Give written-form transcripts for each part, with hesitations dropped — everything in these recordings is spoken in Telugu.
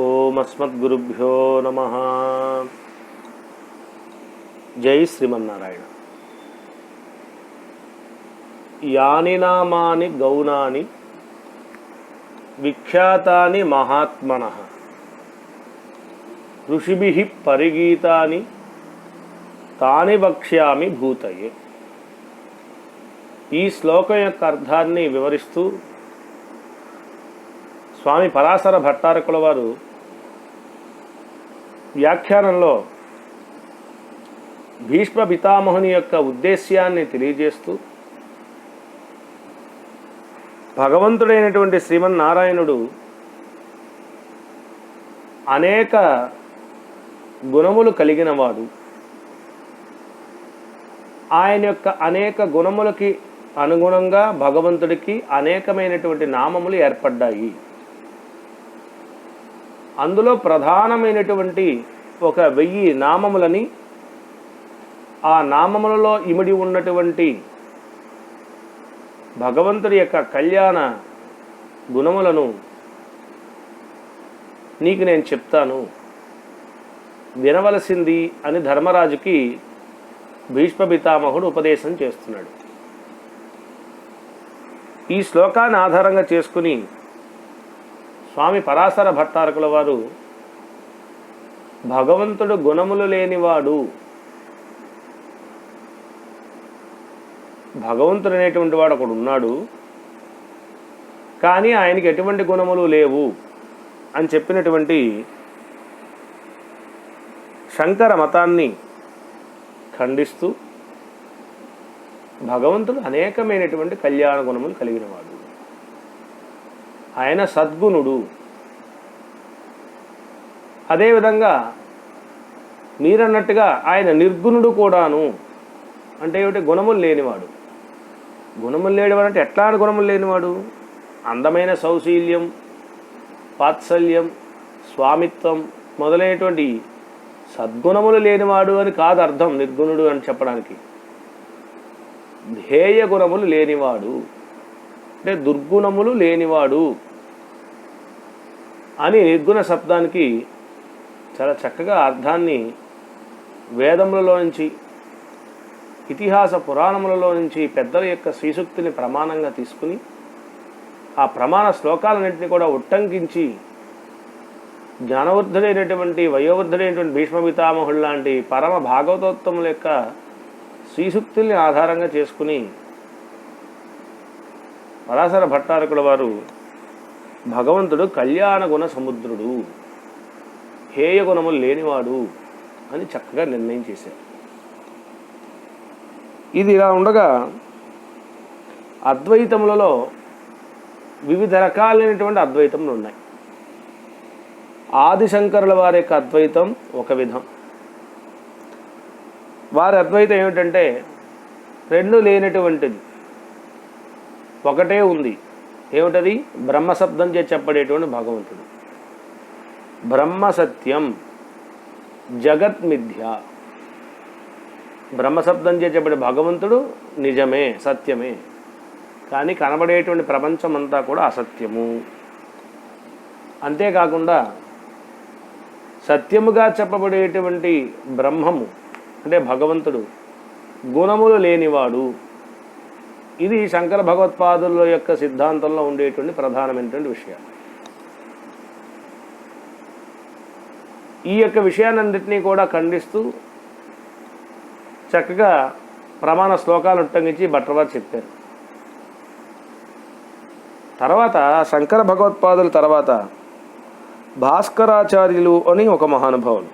ఓం అస్మద్గురుభ్యో నమః. జై శ్రీమన్నారాయణ. యాని నామాని గౌణాని విఖ్యాతాని మహాత్మనః ఋషిభిః పరిగీతాని తాని వక్ష్యామి భూతయే. ఈ శ్లోకం యొక్క అర్థాన్ని వివరిస్తూ స్వామి పరాశర భట్టారకుల వారు వ్యాఖ్యానంలో భీష్మ పితామహుని యొక్క ఉద్దేశ్యాన్ని తెలియజేస్తూ భగవంతుడైనటువంటి శ్రీమన్నారాయణుడు అనేక గుణములు కలిగినవాడు. ఆయన యొక్క అనేక గుణములకి అనుగుణంగా భగవంతుడికి అనేకమైనటువంటి నామములు ఏర్పడ్డాయి. అందులో ప్రధానమైనటువంటి 1000 నామములని, ఆ నామములలో ఇమిడి ఉన్నటువంటి భగవంతుడి యొక్క కళ్యాణ గుణములను నీకు నేను చెప్తాను, వినవలసింది అని ధర్మరాజుకి భీష్మ పితామహుడు ఉపదేశం చేస్తున్నాడు. ఈ శ్లోకాన్ని ఆధారంగా చేసుకుని స్వామి పరాశర భట్టారకుల వారు భగవంతుడు గుణములు లేనివాడు, భగవంతుడు అనేటువంటి వాడు ఒకడు ఉన్నాడు, కానీ ఆయనకి ఎటువంటి గుణములు లేవు అని చెప్పినటువంటి శంకర మతాన్ని ఖండిస్తూ భగవంతుడు అనేకమైనటువంటి కళ్యాణ గుణములు కలిగినవాడు, ఆయన సద్గుణుడు. అదేవిధంగా మీరన్నట్టుగా ఆయన నిర్గుణుడు కూడాను. అంటే ఏమిటి? గుణములు లేనివాడు. గుణములు లేనివాడు అంటే ఎట్లాంటి గుణములు లేనివాడు? అందమైన సౌశీల్యం, వాత్సల్యం, స్వామిత్వం మొదలైనటువంటి సద్గుణములు లేనివాడు అని కాదు అర్థం నిర్గుణుడు అని చెప్పడానికి. ధ్యేయ గుణములు లేనివాడు అంటే దుర్గుణములు లేనివాడు అని నిర్గుణ శబ్దానికి చాలా చక్కగా అర్థాన్ని వేదములలో నుంచి, ఇతిహాస పురాణములలో నుంచి పెద్దల యొక్క శ్రీసూక్తిని ప్రమాణంగా తీసుకుని ఆ ప్రమాణ శ్లోకాలన్నింటినీ కూడా ఉట్టంకించి జ్ఞానవృద్ధుడైనటువంటి వయోవృద్ధుడైనటువంటి భీష్మ పితామహుడు లాంటి పరమ భాగవతోత్తముల యొక్క శ్రీసూక్తుల్ని ఆధారంగా చేసుకుని పరాశర భట్టారకుల వారు భగవంతుడు కళ్యాణ గుణ సముద్రుడు, హేయ గుణములు లేనివాడు అని చక్కగా నిర్ణయం చేశారు. ఇది ఇలా ఉండగా అద్వైతములలో వివిధ రకాలైనటువంటి అద్వైతములు ఉన్నాయి. ఆదిశంకరుల వారి యొక్క అద్వైతం ఒక విధం. వారి అద్వైతం ఏమిటంటే రెండు లేనటువంటిది, ఒకటే ఉంది. ఏమిటది? బ్రహ్మశబ్దం చేసి చెప్పడేటువంటి భగవంతుడు. బ్రహ్మ సత్యం, జగత్ మిథ్య. బ్రహ్మశబ్దం చేసి చెప్పడే భగవంతుడు నిజమే, సత్యమే, కానీ కనబడేటువంటి ప్రపంచం అంతా కూడా అసత్యము. అంతేకాకుండా సత్యముగా చెప్పబడేటువంటి బ్రహ్మము అంటే భగవంతుడు గుణములు లేనివాడు. ఇది శంకర భగవత్పాదుల యొక్క సిద్ధాంతంలో ఉండేటువంటి ప్రధానమైనటువంటి విషయం. ఈ యొక్క విషయాన్నింటినీ కూడా ఖండిస్తూ చక్కగా ప్రమాణ శ్లోకాలు ఉట్టంకించి భట్టవారు చెప్పారు. తర్వాత శంకర భగవత్పాదుల తర్వాత భాస్కరాచార్యులు అని ఒక మహానుభావులు,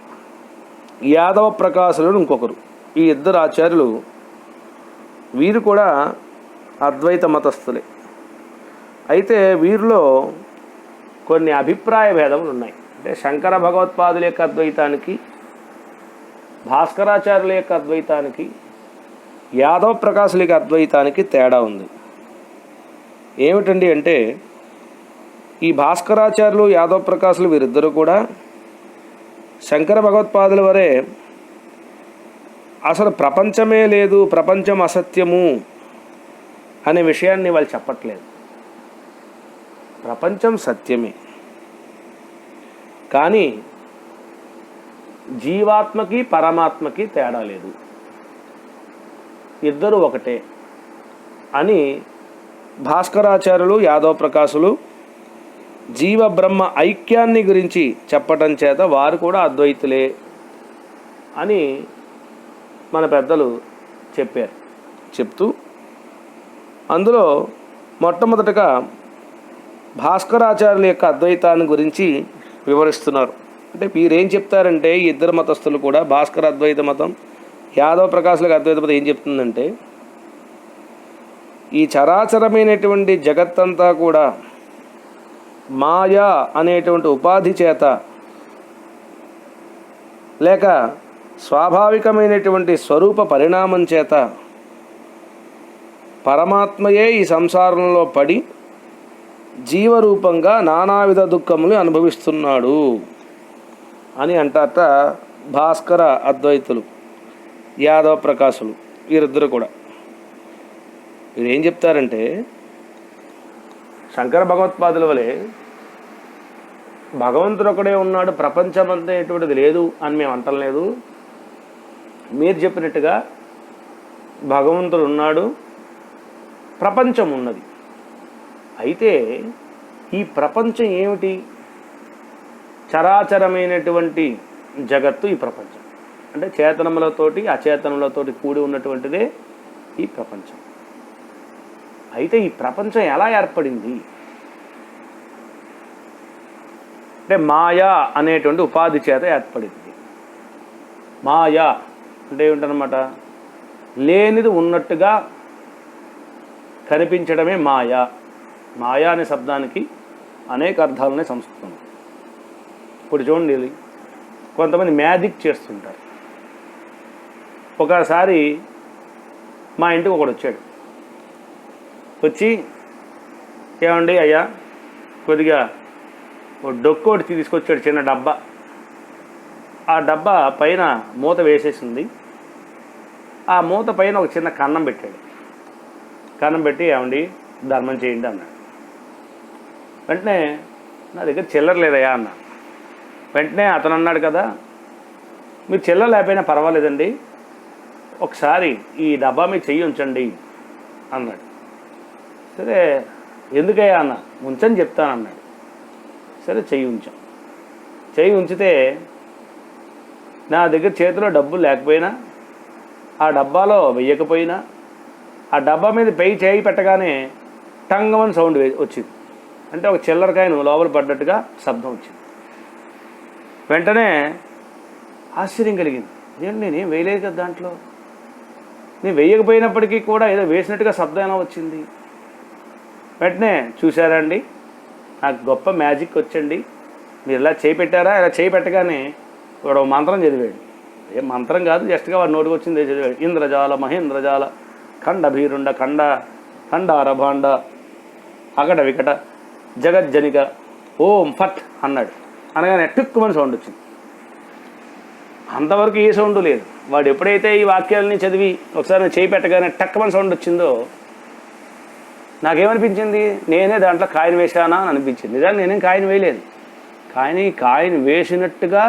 యాదవ ప్రకాశులు ఇంకొకరు. ఈ ఇద్దరు ఆచార్యులు వీరు కూడా అద్వైత మతస్థులే. అయితే వీరిలో కొన్ని అభిప్రాయ భేదములు ఉన్నాయి. అంటే శంకర భగవత్పాదుల యొక్క అద్వైతానికి, భాస్కరాచార్యుల యొక్క అద్వైతానికి, యాదవ ప్రకాశుల యొక్క అద్వైతానికి తేడా ఉంది. ఏమిటండి అంటే ఈ భాస్కరాచార్యులు, యాదవ ప్రకాశులు వీరిద్దరూ కూడా శంకర భగవత్పాదుల వరే అసలు ప్రపంచమే లేదు, ప్రపంచం అసత్యము అనే విషయాన్ని వాళ్ళు చెప్పట్లేదు. ప్రపంచం సత్యమే. కానీ జీవాత్మకి పరమాత్మకి తేడా లేదు, ఇద్దరు ఒకటే అని భాస్కరాచార్యులు యాదవ ప్రకాశులు జీవ బ్రహ్మ ఐక్యాన్ని గురించి చెప్పటం చేత వారు కూడా అద్వైతులే అని మన పెద్దలు చెప్పారు. చెప్తూ అందులో మొట్టమొదటగా భాస్కరాచార్యుల యొక్క అద్వైతాన్ని గురించి వివరిస్తున్నారు. అంటే మీరేం చెప్తారంటే ఈ ఇద్దరు మతస్థులు కూడా భాస్కర అద్వైత మతం, యాదవ ప్రకాశులకు అద్వైత మతం ఏం చెప్తుందంటే ఈ చరాచరమైనటువంటి జగత్తంతా కూడా మాయా అనేటువంటి ఉపాధి చేత లేక స్వాభావికమైనటువంటి స్వరూప పరిణామం చేత పరమాత్మయే ఈ సంసారంలో పడి జీవరూపంగా నానావిధ దుఃఖములు అనుభవిస్తున్నాడు అని అంటారట భాస్కర అద్వైతులు, యాదవ ప్రకాశులు వీరిద్దరు కూడా. వీరు ఏం చెప్తారంటే శంకర భగవత్పాదుల వలె భగవంతుడు ఒకడే ఉన్నాడు, ప్రపంచం అనేటువంటిది లేదు అని మేము అంటలేదు. మీరు చెప్పినట్టుగా భగవంతుడు ఉన్నాడు, ప్రపంచం ఉన్నది. అయితే ఈ ప్రపంచం ఏమిటి? చరాచరమైనటువంటి జగత్తు ఈ ప్రపంచం. అంటే చేతనములతోటి అచేతనములతోటి కూడి ఉన్నటువంటిదే ఈ ప్రపంచం. అయితే ఈ ప్రపంచం ఎలా ఏర్పడింది అంటే మాయా అనేటువంటి ఉపాధి చేత ఏర్పడింది. మాయా అంటే ఏమిటనమాట? లేనిది ఉన్నట్టుగా కనిపించడమే మాయా. మాయా అనే శబ్దానికి అనేక అర్థాలనే సంస్కృతం. ఇప్పుడు చూడండి, కొంతమంది మ్యాజిక్ చేస్తుంటారు. ఒకసారి మా ఇంటికి ఒకడు వచ్చాడు. వచ్చి ఏమండి అయ్యా కొద్దిగా డొక్కోటి తీసుకొచ్చాడు, చిన్న డబ్బా. ఆ డబ్బా పైన మూత వేసేసింది. ఆ మూత పైన ఒక చిన్న కన్నం పెట్టాడు. కన్నం పెట్టి ఏమండి ధర్మం చేయండి అన్నాడు. వెంటనే నా దగ్గర చిల్లర లేదయ్యా అన్నా. వెంటనే అతను అన్నాడు కదా, మీరు చిల్లర లేకపోయినా పర్వాలేదండి, ఒకసారి ఈ డబ్బా మీద చెయ్యి ఉంచండి అన్నాడు. సరే ఎందుకయ్యా అన్న, ఉంచని చెప్తానన్నాడు. సరే చెయ్యి ఉంచాం. చెయ్యి ఉంచితే నా దగ్గర చేతిలో డబ్బులు లేకపోయినా, ఆ డబ్బాలో వెయ్యకపోయినా, ఆ డబ్బా మీద చేయి పెట్టగానే టంగమని సౌండ్ వచ్చింది. అంటే ఒక చిల్లరకాయను లోపల పడ్డట్టుగా శబ్దం వచ్చింది. వెంటనే ఆశ్చర్యం కలిగింది. ఏంటి నేనేం వేయలేదు కదా దాంట్లో, నేను వేయకపోయినప్పటికీ కూడా ఏదో వేసినట్టుగా శబ్దం ఎలా వచ్చింది? వెంటనే చూశారండి, నాకు గొప్ప మ్యాజిక్ వచ్చండి, మీరు ఇలా చేయి పెట్టారా? ఇలా చేయి పెట్టగానే వాడు మంత్రం చదివాడు. ఏం మంత్రం కాదు, జస్ట్గా వాడు నోటికి వచ్చింది చదివాడు. ఇంద్రజాల మహేంద్రజాల ఖండ భీరుండ ఖండ ఖండారభాండ అకట వికట జగజ్జనిక ఓం ఫట్ అన్నాడు. అనగానే టుక్కుమని సౌండ్ వచ్చింది. అంతవరకు ఏ సౌండ్ లేదు. వాడు ఎప్పుడైతే ఈ వాక్యాలని చదివి ఒకసారి చేయి పెట్టగానే టక్కుమని సౌండ్ వచ్చిందో నాకేమనిపించింది, నేనే దాంట్లో కాయిన్ వేశానా అని అనిపించింది. నిజాన్ని నేనేం కాయిన్ వేయలేదు, కానీ కాయిన్ వేసినట్టుగా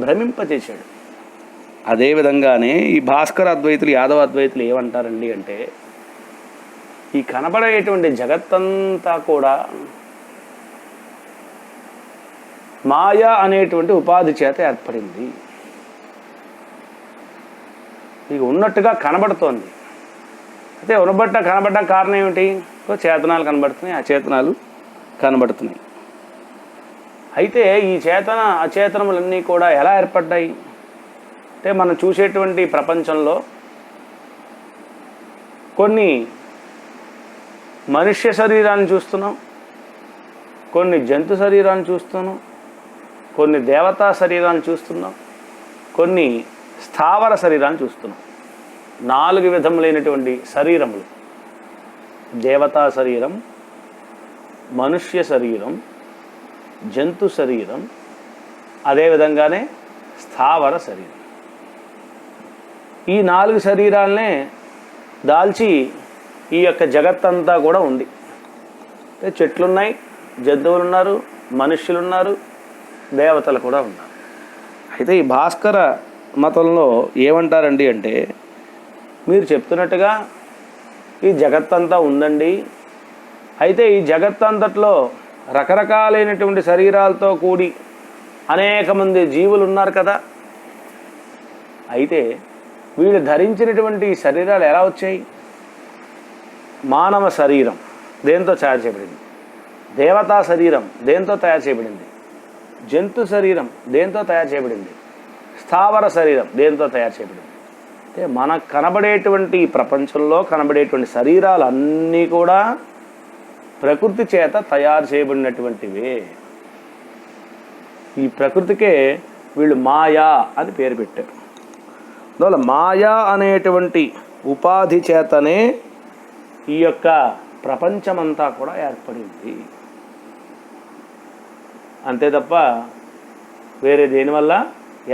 భ్రమింపచేశాడు. అదేవిధంగానే ఈ భాస్కర అద్వైతులు, యాదవ అద్వైతులు ఏమంటారండి అంటే ఈ కనబడేటువంటి జగత్తంతా కూడా మాయా అనేటువంటి ఉపాధి చేత ఏర్పడింది. ఇక ఉన్నట్టుగా కనబడుతోంది. అయితే కనబడ్డ కారణం ఏమిటి? చేతనాలు కనబడుతున్నాయి, అచేతనాలు కనబడుతున్నాయి. అయితే ఈ చేతన అచేతనములన్నీ కూడా ఎలా ఏర్పడ్డాయి అంటే మనం చూసేటువంటి ప్రపంచంలో కొన్ని మనుష్య శరీరాన్ని చూస్తున్నాం, కొన్ని జంతు శరీరాన్ని చూస్తున్నాం, కొన్ని దేవతా శరీరాన్ని చూస్తున్నాం, కొన్ని స్థావర శరీరాన్ని చూస్తున్నాం. 4 విధములైనటువంటి శరీరములు: దేవతా శరీరం, మనుష్య శరీరం, జంతు శరీరం, అదేవిధంగానే స్థావర శరీరం. ఈ 4 శరీరాలనే దాల్చి ఈ యొక్క జగత్తంతా కూడా ఉంది. చెట్లున్నాయి, జంతువులు ఉన్నారు, మనుష్యులు ఉన్నారు, దేవతలు కూడా ఉన్నారు. అయితే ఈ భాస్కర మతంలో ఏమంటారండి అంటే, మీరు చెప్తున్నట్టుగా ఈ జగత్తంతా ఉందండి, అయితే ఈ జగత్తంతట్లో రకరకాలైనటువంటి శరీరాలతో కూడి అనేక మంది జీవులు ఉన్నారు కదా, అయితే వీళ్ళు ధరించినటువంటి శరీరాలు ఎలా వచ్చాయి? మానవ శరీరం దేంతో తయారు చేయబడింది? దేవతా శరీరం దేంతో తయారు చేయబడింది? జంతు శరీరం దేంతో తయారు చేయబడింది? స్థావర శరీరం దేంతో తయారు చేయబడింది? అంటే మనకు కనబడేటువంటి ప్రపంచంలో కనబడేటువంటి శరీరాలన్నీ కూడా ప్రకృతి చేత తయారు చేయబడినటువంటివే. ఈ ప్రకృతికే వీళ్ళు మాయా అని పేరు పెట్టారు. అందువల్ల మాయా అనేటువంటి ఉపాధి చేతనే ఈ యొక్క ప్రపంచమంతా కూడా ఏర్పడింది, అంతే తప్ప వేరే దేనివల్ల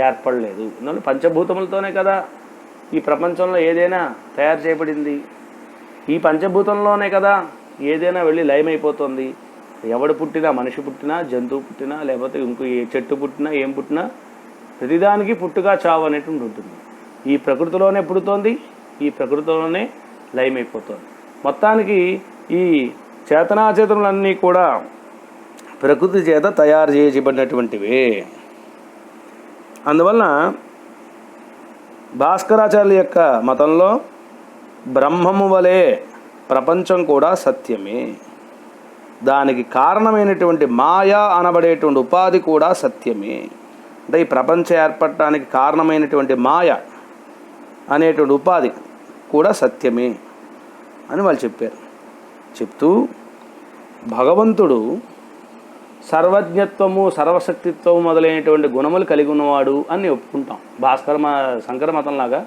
ఏర్పడలేదు. అందువల్ల పంచభూతములతోనే కదా ఈ ప్రపంచంలో ఏదైనా తయారు చేయబడింది. ఈ పంచభూతంలోనే కదా ఏదైనా వెళ్ళి లయమైపోతుంది. ఎవడు పుట్టినా, మనిషి పుట్టినా, జంతువు పుట్టినా, లేకపోతే ఇంకో ఏ చెట్టు పుట్టినా, ఏం పుట్టినా ప్రతిదానికి పుట్టుగా చావు అనేటువంటి ఉంటుంది. ఈ ప్రకృతిలోనే పుడుతోంది, ఈ ప్రకృతిలోనే లయమైపోతుంది. మొత్తానికి ఈ చేతనాచేతనులన్నీ కూడా ప్రకృతి చేత తయారు చేయబడినటువంటివే. అందువలన భాస్కరాచార్యుల యొక్క మతంలో బ్రహ్మము వలె ప్రపంచం కూడా సత్యమే, దానికి కారణమైనటువంటి మాయా అనబడేటువంటి ఉపాధి కూడా సత్యమే. అంటే ఈ ప్రపంచం ఏర్పడటానికి కారణమైనటువంటి మాయ అనేటువంటి ఉపాధి కూడా సత్యమే అని వాళ్ళు చెప్పారు. చెప్తూ భగవంతుడు సర్వజ్ఞత్వము, సర్వశక్తిత్వము మొదలైనటువంటి గుణములు కలిగి ఉన్నవాడు అని ఒప్పుకుంటాం. శంకర మతంలాగా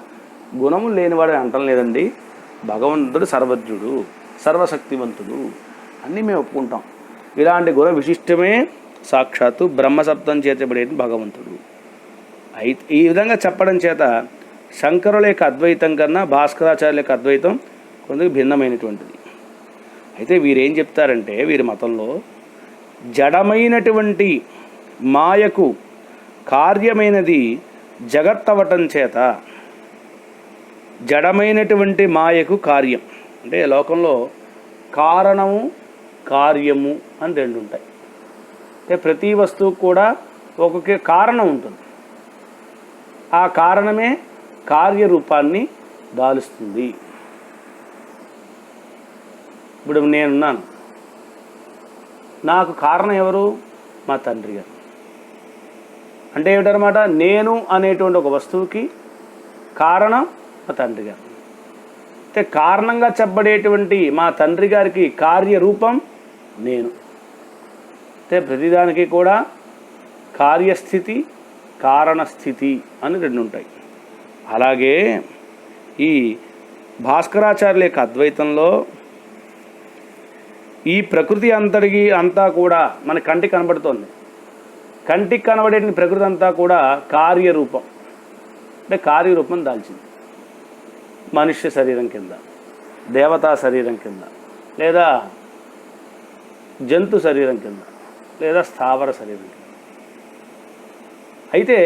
గుణములు లేనివాడు అంటం లేదండి. భగవంతుడు సర్వజ్ఞుడు, సర్వశక్తివంతుడు అన్నీ మేము ఒప్పుకుంటాం. ఇలాంటి గుణ విశిష్టమే సాక్షాత్తు బ్రహ్మశబ్దం చేతబడేది భగవంతుడు. అయితే ఈ విధంగా చెప్పడం చేత శంకరుల యొక్క అద్వైతం కన్నా భాస్కరాచార్యుల యొక్క అద్వైతం కొంచెం భిన్నమైనటువంటిది. అయితే వీరేం చెప్తారంటే, వీరి మతంలో జడమైనటువంటి మాయకు కార్యమైనది జగత్తవటం చేత, జడమైనటువంటి మాయకు కార్యం అంటే లోకంలో కారణము కార్యము అని రెండు ఉంటాయి. అంటే ప్రతి వస్తువుకు కూడా ఒక్కొక్క కారణం ఉంటుంది. ఆ కారణమే కార్యరూపాన్ని దాలుస్తుంది. ఇప్పుడు నేనున్నాను, నాకు కారణం ఎవరు? మా తండ్రి గారు. అంటే ఏమిటన్నమాట, నేను అనేటువంటి ఒక వస్తువుకి కారణం మా తండ్రి గారు. అంటే కారణంగా చెప్పబడేటువంటి మా తండ్రి గారికి కార్యరూపం నేను. అంటే ప్రతిదానికి కూడా కార్యస్థితి, కారణస్థితి అని రెండు ఉంటాయి. అలాగే ఈ భాస్కరాచార్యుల యొక్క అద్వైతంలో ఈ ప్రకృతి అంతా కూడా మన కంటికి కనబడుతోంది. కంటికి కనబడే ప్రకృతి అంతా కూడా కార్యరూపం, అంటే కార్యరూపం దాల్చింది. మనుష్య శరీరం కింద, దేవతా శరీరం కింద, లేదా జంతు శరీరం కింద, లేదా స్థావర శరీరం కింద. అయితే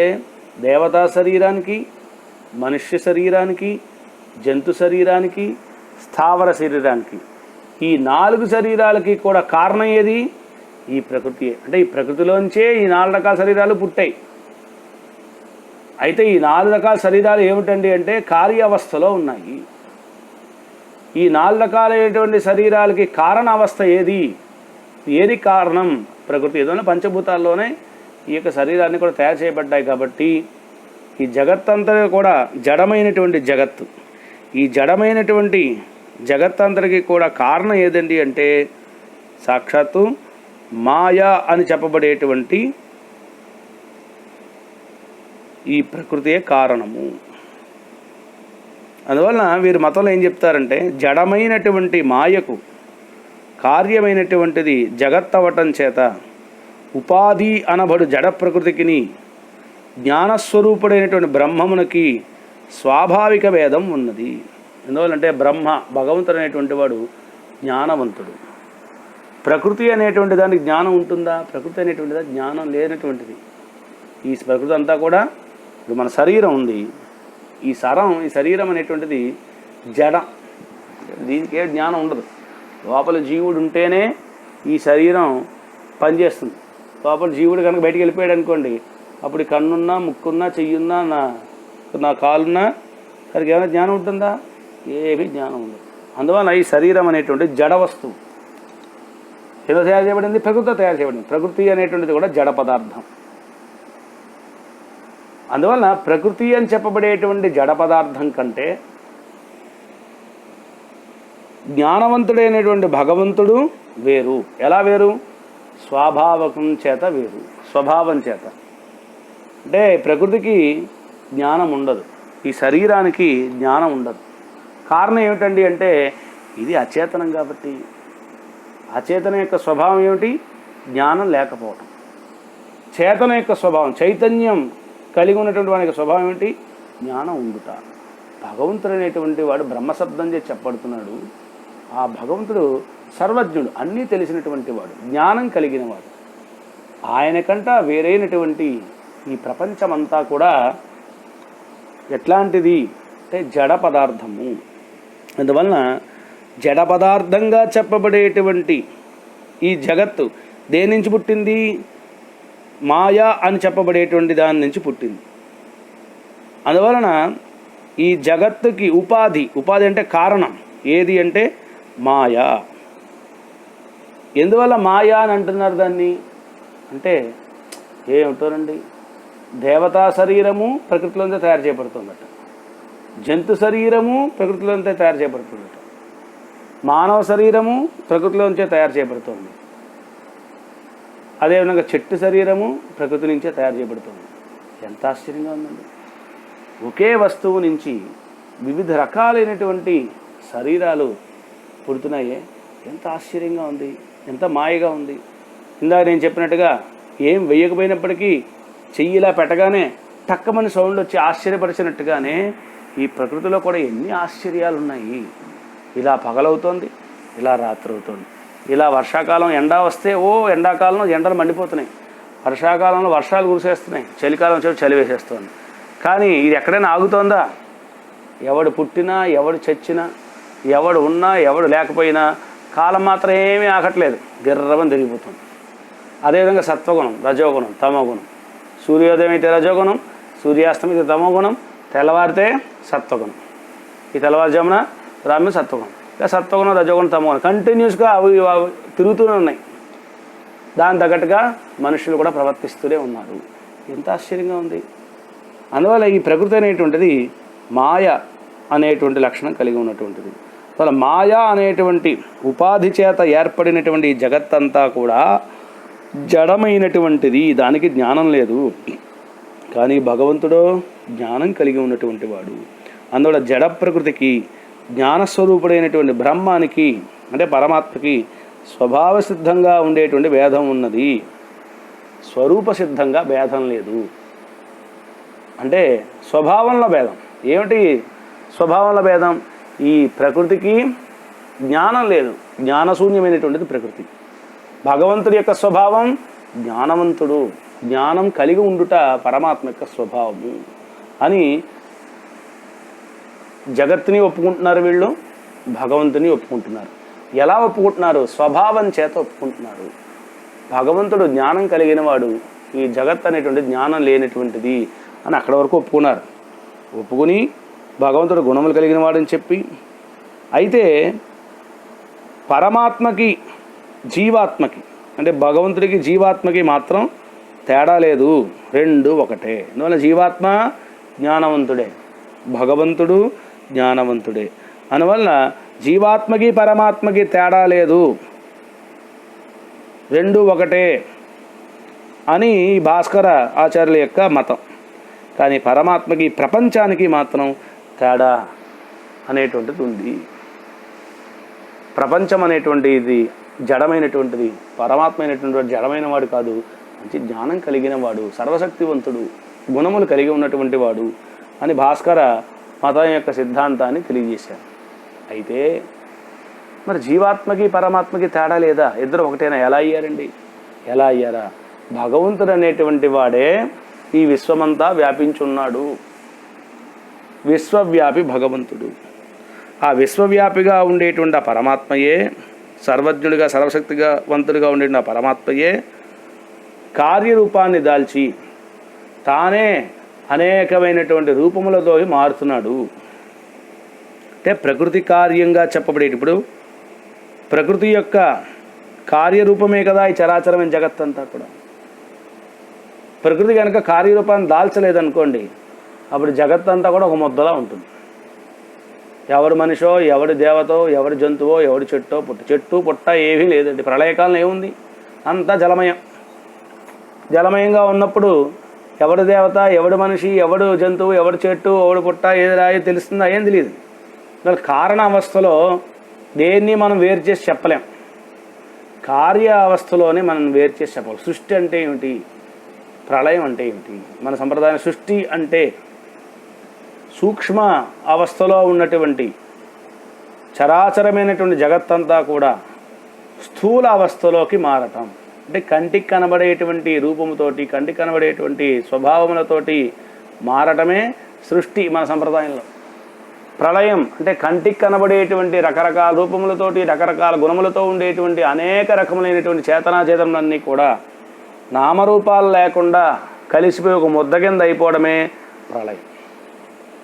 దేవతా శరీరానికి, మనుష్య శరీరానికి, జంతు శరీరానికి, స్థావర శరీరానికి, ఈ 4 శరీరాలకి కూడా కారణం ఏది? ఈ ప్రకృతి. అంటే ఈ ప్రకృతిలోంచే ఈ 4 రకాల శరీరాలు పుట్టాయి. అయితే ఈ 4 రకాల శరీరాలు ఏమిటండి అంటే కార్యావస్థలో ఉన్నాయి. ఈ 4 రకాలైనటువంటి శరీరాలకి కారణ అవస్థ ఏది కారణం? ప్రకృతి. ఏదైనా పంచభూతాల్లోనే ఈ యొక్క శరీరాన్ని కూడా తయారు చేయబడ్డాయి. కాబట్టి ఈ జగత్తంతా కూడా జడమైనటువంటి జగత్తు. ఈ జడమైనటువంటి జగత్తంతరికి కూడా కారణం ఏదండి అంటే సాక్షాత్తు మాయా అని చెప్పబడేటువంటి ఈ ప్రకృతియే కారణము. అందువలన వీరి మతంలో ఏం చెప్తారంటే, జడమైనటువంటి మాయకు కార్యమైనటువంటిది జగత్తవటం చేత ఉపాధి అనబడు జడ ప్రకృతికిని జ్ఞానస్వరూపుడైనటువంటి బ్రహ్మమునకి స్వాభావిక భేదం ఉన్నది. ఎందువల్లంటే బ్రహ్మ, భగవంతుడు అనేటువంటి వాడు జ్ఞానవంతుడు. ప్రకృతి అనేటువంటి దానికి జ్ఞానం ఉంటుందా? ప్రకృతి అనేటువంటిదా జ్ఞానం లేనటువంటిది. ఈ ప్రకృతి అంతా కూడా ఇప్పుడు మన శరీరం ఉంది, ఈ శరీరం అనేటువంటిది జడ, దీనికే జ్ఞానం ఉండదు. లోపల జీవుడు ఉంటేనే ఈ శరీరం పనిచేస్తుంది. లోపల జీవుడు కనుక బయటికి వెళ్ళిపోయాడు అనుకోండి, అప్పుడు కన్నున్నా, ముక్కున్నా, చెయ్యున్నా, నా కాలున్నా దానికి ఏమైనా జ్ఞానం ఉంటుందా? ఏమీ జ్ఞానం ఉండదు. అందువల్ల ఈ శరీరం అనేటువంటి జడ వస్తువు. ఏదో తయారు చేయబడింది, ప్రకృతి తయారు చేయబడింది. ప్రకృతి అనేటువంటిది కూడా జడ పదార్థం. అందువలన ప్రకృతి అని చెప్పబడేటువంటి జడ పదార్థం కంటే జ్ఞానవంతుడైనటువంటి భగవంతుడు వేరు. ఎలా వేరు? స్వాభావకం చేత వేరు, స్వభావం చేత. అంటే ప్రకృతికి జ్ఞానం ఉండదు, ఈ శరీరానికి జ్ఞానం ఉండదు. కారణం ఏమిటండి అంటే ఇది అచేతనం కాబట్టి. అచేతనం యొక్క స్వభావం ఏమిటి? జ్ఞానం లేకపోవటం. చేతన యొక్క స్వభావం, చైతన్యం కలిగి ఉన్నటువంటి వాడి యొక్క స్వభావం ఏమిటి? జ్ఞానం ఉండుట. భగవంతుడు అనేటువంటి వాడు బ్రహ్మశబ్దం చేసి చెప్పబడుతున్నాడు. ఆ భగవంతుడు సర్వజ్ఞుడు, అన్నీ తెలిసినటువంటి వాడు, జ్ఞానం కలిగిన వాడు. ఆయనకంట వేరైనటువంటి ఈ ప్రపంచమంతా కూడా ఎట్లాంటిది అంటే జడ పదార్థము. అందువలన జడ పదార్థంగా చెప్పబడేటువంటి ఈ జగత్తు దేని నుంచి పుట్టింది? మాయా అని చెప్పబడేటువంటి దాని నుంచి పుట్టింది. అందువలన ఈ జగత్తుకి ఉపాధి అంటే కారణం ఏది అంటే మాయా. ఎందువల్ల మాయా అని అంటున్నారు దాన్ని అంటే ఏమిటోనండి, దేవతా శరీరము ప్రకృతిలోంతే తయారు చేయబడుతుందట, జంతు శరీరము ప్రకృతిలోంతే తయారు చేయబడుతుందట, మానవ శరీరము ప్రకృతిలోంచే తయారు చేయబడుతుంది, అదేవిధంగా చెట్టు శరీరము ప్రకృతి నుంచే తయారు చేయబడుతుంది. ఎంత ఆశ్చర్యంగా ఉందండి! ఒకే వస్తువు నుంచి వివిధ రకాలైనటువంటి శరీరాలు పుడుతున్నాయే, ఎంత ఆశ్చర్యంగా ఉంది, ఎంత మాయగా ఉంది. ఇందాక నేను చెప్పినట్టుగా ఏం వేయకపోయినప్పటికీ చెయ్యిలా పెట్టగానే టక్కమని సౌండ్ వచ్చి ఆశ్చర్యపరిచినట్టుగానే ఈ ప్రకృతిలో కూడా ఎన్ని ఆశ్చర్యాలు ఉన్నాయి. ఇలా పగలవుతోంది, ఇలా రాత్రి అవుతుంది. ఇలా వర్షాకాలం ఎండ వస్తే ఎండాకాలంలో ఎండలు మండిపోతున్నాయి, వర్షాకాలంలో వర్షాలు కురిసేస్తున్నాయి, చలికాలం వచ్చి చలి వేసేస్తుంది. కానీ ఇది ఎక్కడైనా ఆగుతోందా? ఎవడు పుట్టినా, ఎవడు చచ్చినా, ఎవడు ఉన్నా, ఎవడు లేకపోయినా కాలం మాత్రం ఏమీ ఆగట్లేదు, గిర్రమని తిరిగిపోతుంది. అదేవిధంగా సత్వగుణం, రజోగుణం, తమోగుణం. సూర్యోదయం అయితే రజోగుణం, సూర్యాస్తమయం అయితే తమోగుణం, తెల్లవారితే సత్వగుణం. ఈ తెల్లవారుజామున రామ్యం సత్వగుణం, ఇక సత్వగుణం, రజోగుణం, తమోగుణం కంటిన్యూస్గా అవి తిరుగుతూనే ఉన్నాయి. దాని తగ్గట్టుగా మనుషులు కూడా ప్రవర్తిస్తూనే ఉన్నారు. ఎంత ఆశ్చర్యంగా ఉంది! అందువల్ల ఈ ప్రకృతి అనేటువంటిది మాయ అనేటువంటి లక్షణం కలిగి ఉన్నటువంటిది. అసలు మాయ అనేటువంటి ఉపాధి చేత ఏర్పడినటువంటి జగత్తంతా కూడా జడమైనటువంటిది, దానికి జ్ఞానం లేదు. కానీ భగవంతుడో జ్ఞానం కలిగి ఉన్నటువంటి వాడు. అందువల్ల జడ ప్రకృతికి జ్ఞానస్వరూపుడైనటువంటి బ్రహ్మానికి అంటే పరమాత్మకి స్వభావ సిద్ధంగా ఉండేటువంటి భేదం ఉన్నది, స్వరూప సిద్ధంగా భేదం లేదు. అంటే స్వభావంలో భేదం. ఏమిటి స్వభావంలో భేదం? ఈ ప్రకృతికి జ్ఞానం లేదు, జ్ఞానశూన్యమైనటువంటిది ప్రకృతి. భగవంతుడి యొక్క స్వభావం జ్ఞానవంతుడు, జ్ఞానం కలిగి ఉండుట పరమాత్మ యొక్క స్వభావము అని జగత్తుని ఒప్పుకుంటున్నారు వీళ్ళు, భగవంతుని ఒప్పుకుంటున్నారు. ఎలా ఒప్పుకుంటున్నారు? స్వభావం చేత ఒప్పుకుంటున్నారు. భగవంతుడు జ్ఞానం కలిగిన వాడు, ఈ జగత్ అనేటువంటి జ్ఞానం లేనటువంటిది అని అక్కడ వరకు ఒప్పుకున్నారు. ఒప్పుకుని భగవంతుడు గుణములు కలిగిన వాడని చెప్పి, అయితే పరమాత్మకి జీవాత్మకి అంటే భగవంతుడికి జీవాత్మకి మాత్రం తేడా లేదు, రెండు ఒకటే. అందువల్ల జీవాత్మ జ్ఞానవంతుడే, భగవంతుడు జ్ఞానవంతుడే. అందువల్ల జీవాత్మకి పరమాత్మకి తేడా లేదు, రెండు ఒకటే అని భాస్కర ఆచార్యుల యొక్క మతం. కానీ పరమాత్మకి ప్రపంచానికి మాత్రం తేడా అనేటువంటిది ఉంది. ప్రపంచం అనేటువంటిది జడమైనటువంటిది, పరమాత్మ అయినటువంటి జడమైన వాడు కాదు, మంచి జ్ఞానం కలిగిన వాడు, సర్వశక్తివంతుడు, గుణములు కలిగి ఉన్నటువంటి వాడు అని భాస్కర మతం యొక్క సిద్ధాంతాన్ని తెలియజేశారు. అయితే మరి జీవాత్మకి పరమాత్మకి తేడా లేదా? ఇద్దరు ఒకటేనా? ఎలా అయ్యారండి? ఎలా అయ్యారా? భగవంతుడు అనేటువంటి వాడే ఈ విశ్వమంతా వ్యాపించున్నాడు. విశ్వవ్యాపి భగవంతుడు. ఆ విశ్వవ్యాపిగా ఉండేటువంటి ఆ పరమాత్మయే, సర్వజ్ఞుడిగా సర్వశక్తిగా వంతుడిగా ఉండే ఆ పరమాత్మయే కార్యరూపాన్ని దాల్చి తానే అనేకమైనటువంటి రూపములతో మారుతున్నాడు. అంటే ప్రకృతి కార్యంగా చెప్పబడేటి ఇప్పుడు ప్రకృతి యొక్క కార్యరూపమే కదా ఈ చరాచరమైన జగత్తంతా కూడా. ప్రకృతి కనుక కార్యరూపాన్ని దాల్చలేదనుకోండి, అప్పుడు జగత్తంతా కూడా ఒక ముద్దలా ఉంటుంది. ఎవడు మనిషో, ఎవడి దేవతో, ఎవడి జంతువో, ఎవడి చెట్టు పుట్ట ఏమీ లేదండి. ప్రళయకాలం ఏముంది? అంతా జలమయం. జలమయంగా ఉన్నప్పుడు ఎవడు దేవత, ఎవడు మనిషి, ఎవడు జంతువు, ఎవడు చెట్టు, ఎవడు పుట్ట, ఏది రాయి తెలుస్తుందా? ఏం తెలియదు. కారణ అవస్థలో దేన్ని మనం వేరు చేసి చెప్పలేం. కార్య అవస్థలోనే మనం వేరు చేసి చెప్పాలి. సృష్టి అంటే ఏమిటి, ప్రళయం అంటే ఏమిటి? మన సంప్రదాయం సృష్టి అంటే సూక్ష్మ అవస్థలో ఉన్నటువంటి చరాచరమైనటువంటి జగత్తంతా కూడా స్థూల అవస్థలోకి మారటం. అంటే కంటికి కనబడేటువంటి రూపముతోటి, కంటికి కనబడేటువంటి స్వభావములతోటి మారటమే సృష్టి మన సంప్రదాయంలో. ప్రళయం అంటే కంటికి కనబడేటువంటి రకరకాల రూపములతోటి, రకరకాల గుణములతో ఉండేటువంటి అనేక రకములైనటువంటి చేతనాచేతనలన్నీ కూడా నామరూపాలు లేకుండా కలిసిపోయి ఒక ముద్ద కింద అయిపోవడమే ప్రళయం.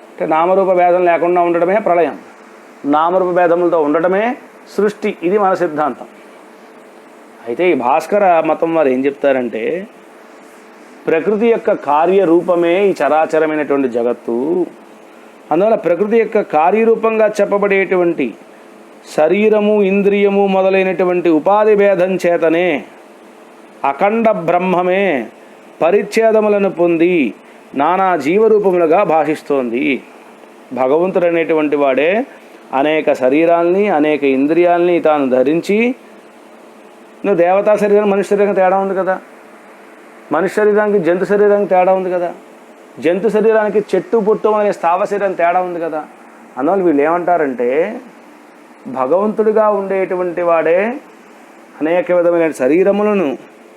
అంటే నామరూప భేదం లేకుండా ఉండడమే ప్రళయం, నామరూప భేదములతో ఉండడమే సృష్టి. ఇది మన సిద్ధాంతం. అయితే ఈ భాస్కర మతం వారు ఏం చెప్తారంటే, ప్రకృతి యొక్క కార్యరూపమే ఈ చరాచరమైనటువంటి జగత్తు. అందువల్ల ప్రకృతి యొక్క కార్యరూపంగా చెప్పబడేటువంటి శరీరము, ఇంద్రియము మొదలైనటువంటి ఉపాధి భేదం చేతనే అఖండ బ్రహ్మమే పరిచ్ఛేదములను పొంది నానా జీవరూపములుగా భాషిస్తోంది. భగవంతుడు అనేటువంటి వాడే అనేక శరీరాల్ని, అనేక ఇంద్రియాల్ని తాను ధరించి, నువ్వు దేవతా శరీరం మనుష్య శరీరానికి తేడా ఉంది కదా, మనుష్య శరీరానికి జంతు శరీరానికి తేడా ఉంది కదా, జంతు శరీరానికి చెట్టు పుట్టు అనే స్థావ శరీరానికి తేడా ఉంది కదా. అందువల్ల వీళ్ళు ఏమంటారంటే, భగవంతుడిగా ఉండేటువంటి వాడే అనేక విధమైన శరీరములను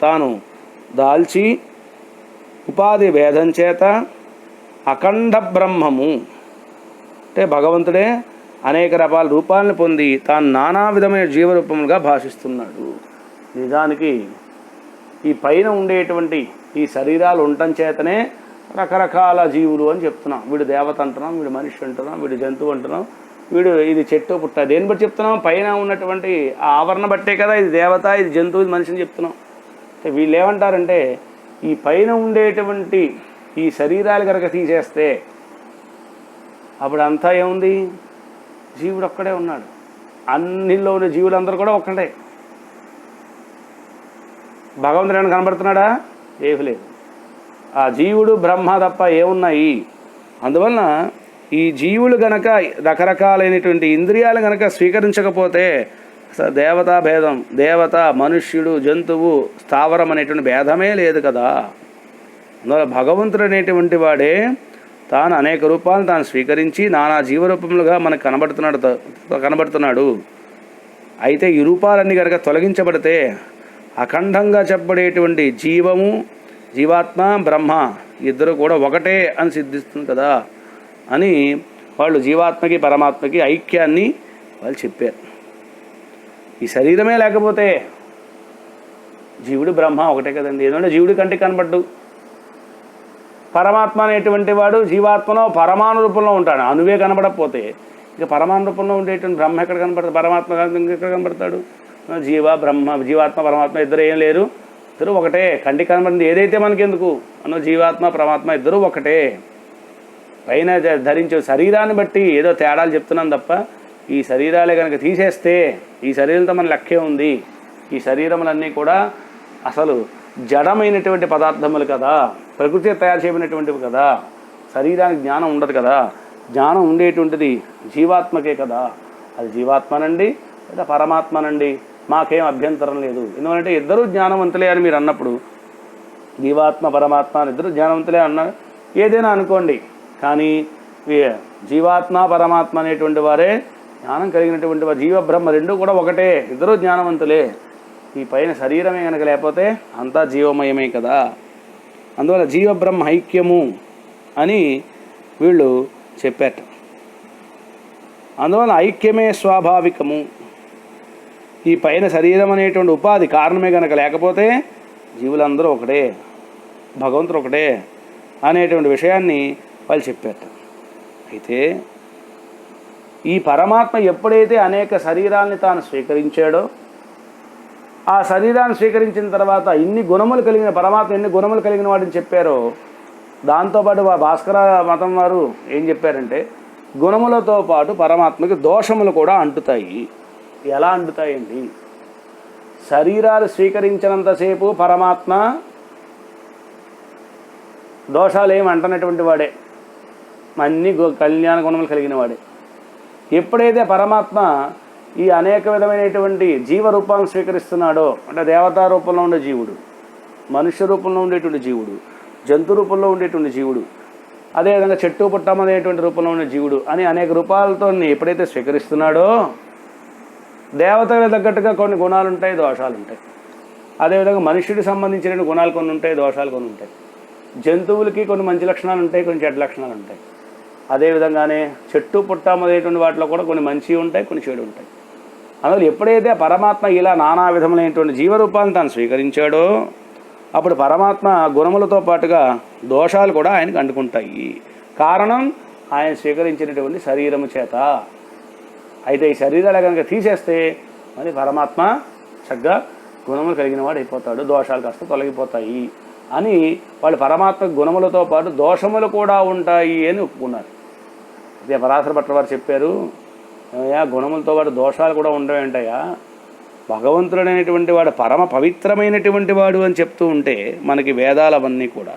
తాను దాల్చి ఉపాధి భేదం చేత అఖండ బ్రహ్మము అంటే భగవంతుడే అనేక రకాల రూపాలను పొంది తాను నానా విధమైన జీవరూపములుగా భాషిస్తున్నాడు. నిజానికి ఈ పైన ఉండేటువంటి ఈ శరీరాలు ఉండటం చేతనే రకరకాల జీవులు అని చెప్తున్నాం. వీడు దేవత అంటున్నాం, వీడు మనిషి అంటున్నాం, వీడు జంతువు అంటున్నాం, వీడు ఇది చెట్టు పుట్ట. దేని బట్టి చెప్తున్నాం? పైన ఉన్నటువంటి ఆ ఆవరణ బట్టే కదా ఇది దేవత, ఇది జంతువు, ఇది మనిషి అని చెప్తున్నాం. అంటే వీళ్ళు ఏమంటారంటే, ఈ పైన ఉండేటువంటి ఈ శరీరాలు కనుక తీసేస్తే అప్పుడు అంతా ఏముంది? జీవుడు ఒక్కడే ఉన్నాడు. అన్నిలో ఉన్న జీవులందరూ కూడా ఒక్కడే. భగవంతుడు ఏమైనా కనబడుతున్నాడా? ఏమీ లేదు. ఆ జీవుడు బ్రహ్మ తప్ప ఏమున్నాయి? అందువలన ఈ జీవులు గనక రకరకాలైనటువంటి ఇంద్రియాలు గనక స్వీకరించకపోతే అసలు దేవతా భేదం, దేవత, మనుష్యుడు, జంతువు, స్థావరం అనేటువంటి భేదమే లేదు కదా. అందువల్ల భగవంతుడు అనేటువంటి వాడే తాను అనేక రూపాలను తాను స్వీకరించి నానా జీవరూపములుగా మనకు కనబడుతున్నాడు. అయితే ఈ రూపాలన్నీ కనుక తొలగించబడితే అఖండంగా చెప్పబడేటువంటి జీవము, జీవాత్మ, బ్రహ్మ ఇద్దరు కూడా ఒకటే అని సిద్ధిస్తుంది కదా అని వాళ్ళు జీవాత్మకి పరమాత్మకి ఐక్యాన్ని వాళ్ళు చెప్పారు. ఈ శరీరమే లేకపోతే జీవుడు బ్రహ్మ ఒకటే కదండి. ఎందుకంటే జీవుడి కంటికి కనబడ్డు. పరమాత్మ అనేటువంటి వాడు జీవాత్మలో పరమాణు రూపంలో ఉంటాడు. అణువే కనబడకపోతే ఇక పరమాణు రూపంలో ఉండేటువంటి బ్రహ్మ ఎక్కడ కనబడతాడు? పరమాత్మ ఎక్కడ కనబడతాడు? జీవాత్మ పరమాత్మ ఇద్దరు ఏం లేరు, ఇద్దరు ఒకటే. కంటికి కనబడింది ఏదైతే మనకెందుకు అన్న జీవాత్మ పరమాత్మ ఇద్దరు ఒకటే. పైన ధరించే శరీరాన్ని బట్టి ఏదో తేడాలు చెప్తున్నాను తప్ప ఈ శరీరాలే కనుక తీసేస్తే ఈ శరీరంతో మన లెక్కే ఉంది. ఈ శరీరములన్నీ కూడా అసలు జడమైనటువంటి పదార్థములు కదా, ప్రకృతి తయారు చేయబడినటువంటివి కదా. శరీరానికి జ్ఞానం ఉండదు కదా. జ్ఞానం ఉండేటువంటిది జీవాత్మకే కదా. అది జీవాత్మనండి లేదా పరమాత్మనండి, మాకేం అభ్యంతరం లేదు. ఎందుకంటే ఇద్దరు జ్ఞానవంతులే అని మీరు అన్నప్పుడు జీవాత్మ పరమాత్మ అని ఇద్దరు జ్ఞానవంతులే అన్నారు. ఏదైనా అనుకోండి, కానీ జీవాత్మ పరమాత్మ అనేటువంటి వారే జ్ఞానం కలిగినటువంటి వారు. జీవ బ్రహ్మ రెండు కూడా ఒకటే, ఇద్దరు జ్ఞానవంతులే. ఈ పైన శరీరమే కనుక లేకపోతే అంతా జీవమయమే కదా. అందువల్ల జీవబ్రహ్మ ఐక్యము అని వీళ్ళు చెప్పారట. అందువల్ల ఐక్యమే స్వాభావికము. ఈ పైన శరీరం అనేటువంటి ఉపాధి కారణమే కనుక లేకపోతే జీవులందరూ ఒకటే, భగవంతుడు ఒకటే అనేటువంటి విషయాన్ని వాళ్ళు చెప్పారట. అయితే ఈ పరమాత్మ ఎప్పుడైతే అనేక శరీరాల్ని తాను స్వీకరించాడో, ఆ శరీరాన్ని స్వీకరించిన తర్వాత ఇన్ని గుణములు కలిగిన పరమాత్మ ఎన్ని గుణములు కలిగిన వాడిని చెప్పారో, దాంతోపాటు భాస్కర మతం వారు ఏం చెప్పారంటే గుణములతో పాటు పరమాత్మకి దోషములు కూడా అంటుతాయి. ఎలా అంటుతాయండి? శరీరాలు స్వీకరించినంతసేపు పరమాత్మ దోషాలు ఏమి అంటనటువంటి వాడే, అన్ని కళ్యాణ గుణములు కలిగిన వాడే. ఎప్పుడైతే పరమాత్మ ఈ అనేక విధమైనటువంటి జీవ రూపాలను స్వీకరిస్తున్నాడో, అంటే దేవతా రూపంలో ఉండే జీవుడు, మనుష్య రూపంలో ఉండేటువంటి జీవుడు, జంతు రూపంలో ఉండేటువంటి జీవుడు, అదేవిధంగా చెట్టు పుట్టం అనేటువంటి రూపంలో ఉండే జీవుడు అని అనేక రూపాలతో ఎప్పుడైతే స్వీకరిస్తున్నాడో, దేవతలకు తగ్గట్టుగా కొన్ని గుణాలు ఉంటాయి, దోషాలు ఉంటాయి. అదేవిధంగా మనుష్యుడికి సంబంధించిన గుణాలు కొన్ని ఉంటాయి, దోషాలు కొన్ని ఉంటాయి. జంతువులకి కొన్ని మంచి లక్షణాలు ఉంటాయి, కొన్ని చెడ్డ లక్షణాలు ఉంటాయి. అదేవిధంగానే చెట్టు పుట్టం అనేటువంటి వాటిలో కూడా కొన్ని మంచి ఉంటాయి, కొన్ని చెడు ఉంటాయి. అందువల్ల ఎప్పుడైతే పరమాత్మ ఇలా నానా విధములైనటువంటి జీవరూపాలను తాను స్వీకరించాడో, అప్పుడు పరమాత్మ గుణములతో పాటుగా దోషాలు కూడా ఆయనకు అంటుకుంటాయి. కారణం ఆయన స్వీకరించినటువంటి శరీరము చేత. అయితే ఈ శరీరాలు కనుక తీసేస్తే మరి పరమాత్మ చక్కగా గుణములు కలిగిన వాడు అయిపోతాడు, దోషాలు కాస్త తొలగిపోతాయి అని వాళ్ళు పరమాత్మ గుణములతో పాటు దోషములు కూడా ఉంటాయి అని ఒప్పుకున్నారు. అదే పరాశర భట్ల వారు చెప్పారు, గుణములతో పాటు దోషాలు కూడా ఉండవేంటయా, భగవంతుడు అనేటువంటి వాడు పరమ పవిత్రమైనటువంటి వాడు అని చెప్తూ ఉంటే మనకి వేదాలు అవన్నీ కూడా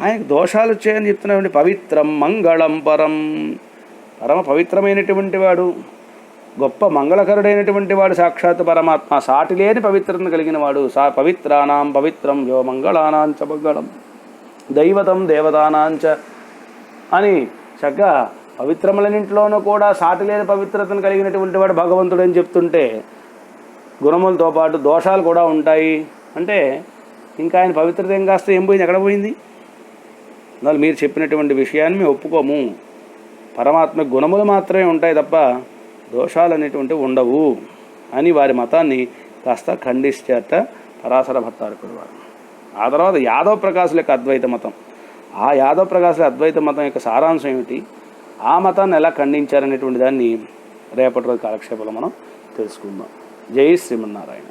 ఆయనకు దోషాలు వచ్చాయని చెప్తున్నాడు. పవిత్రం మంగళం పరం, పరమ పవిత్రమైనటువంటి వాడు, గొప్ప మంగళకరుడైనటువంటి వాడు సాక్షాత్ పరమాత్మ, సాటి లేని పవిత్రతను కలిగిన వాడు. పవిత్రానాం పవిత్రం యో మంగళానాంచ మంగళం దైవతం దేవతానాంచ అని చక్కగా పవిత్రములన్నింటిలోనూ కూడా సాటి లేని పవిత్రతను కలిగినటువంటి వాడు భగవంతుడు అని చెప్తుంటే, గుణములతో పాటు దోషాలు కూడా ఉంటాయి అంటే ఇంకా ఆయన పవిత్రత ఏం కాస్త ఏం పోయింది, ఎక్కడ పోయింది? అందువల్ల మీరు చెప్పినటువంటి విషయాన్ని మేము ఒప్పుకోము. పరమాత్మ గుణములు మాత్రమే ఉంటాయి తప్ప దోషాలు అనేటువంటివి ఉండవు అని వారి మతాన్ని కాస్త ఖండిస్తారట పరాశర భట్టారకుడు వారు. ఆ తర్వాత యాదవ ప్రకాశుల యొక్క అద్వైత మతం, ఆ యాదవ ప్రకాశుల అద్వైత మతం యొక్క సారాంశం ఏమిటి, ఆ మతాన్ని ఎలా ఖండించారనేటువంటి దాన్ని రేపటి రోజు కాలక్షేపంలో మనం తెలుసుకుందాం. జై శ్రీమన్నారాయణ.